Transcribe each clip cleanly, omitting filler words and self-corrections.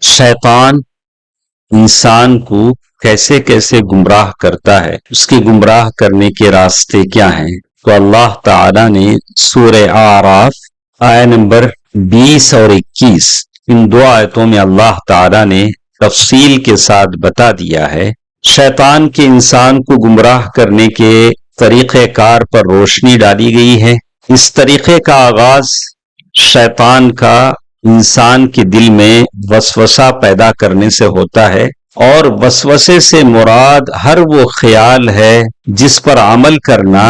شیطان انسان کو کیسے کیسے گمراہ کرتا ہے، اس کے گمراہ کرنے کے راستے کیا ہیں؟ تو اللہ تعالی نے سورہ اعراف آیت نمبر 20 اور 21 ان دو آیتوں میں اللہ تعالی نے تفصیل کے ساتھ بتا دیا ہے۔ شیطان کے انسان کو گمراہ کرنے کے طریقہ کار پر روشنی ڈالی گئی ہے۔ اس طریقے کا آغاز شیطان کا انسان کے دل میں وسوسہ پیدا کرنے سے ہوتا ہے، اور وسوسے سے مراد ہر وہ خیال ہے جس پر عمل کرنا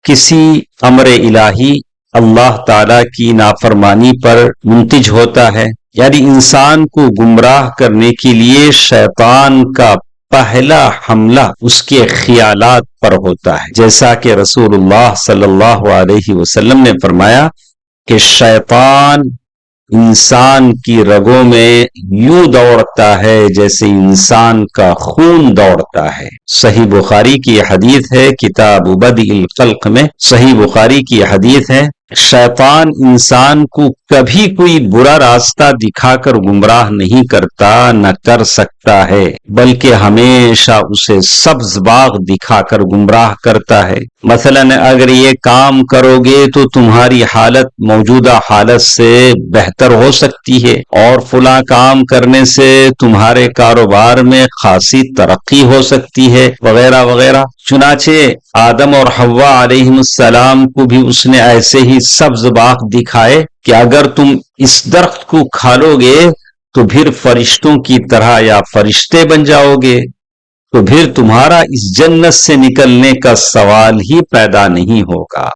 کسی امر الہی اللہ تعالی کی نافرمانی پر منتج ہوتا ہے۔ یعنی انسان کو گمراہ کرنے کے لیے شیطان کا پہلا حملہ اس کے خیالات پر ہوتا ہے، جیسا کہ رسول اللہ صلی اللہ علیہ وسلم نے فرمایا کہ شیطان انسان کی رگوں میں یوں دوڑتا ہے جیسے انسان کا خون دوڑتا ہے۔ صحیح بخاری کی حدیث ہے، کتاب بدء الخلق میں صحیح بخاری کی حدیث ہے، شیطان انسان کو کبھی کوئی برا راستہ دکھا کر گمراہ نہیں کرتا، نہ کر سکتا ہے، بلکہ ہمیشہ اسے سبز باغ دکھا کر گمراہ کرتا ہے۔ مثلا اگر یہ کام کرو گے تو تمہاری حالت موجودہ حالت سے بہتر ہو سکتی ہے، اور فلاں کام کرنے سے تمہارے کاروبار میں خاصی ترقی ہو سکتی ہے، وغیرہ وغیرہ۔ چنانچہ آدم اور حوا علیہم السلام کو بھی اس نے ایسے ہی سبز باغ دکھائے کہ اگر تم اس درخت کو کھا لو گے تو پھر فرشتوں کی طرح یا فرشتے بن جاؤ گے، تو پھر تمہارا اس جنت سے نکلنے کا سوال ہی پیدا نہیں ہوگا۔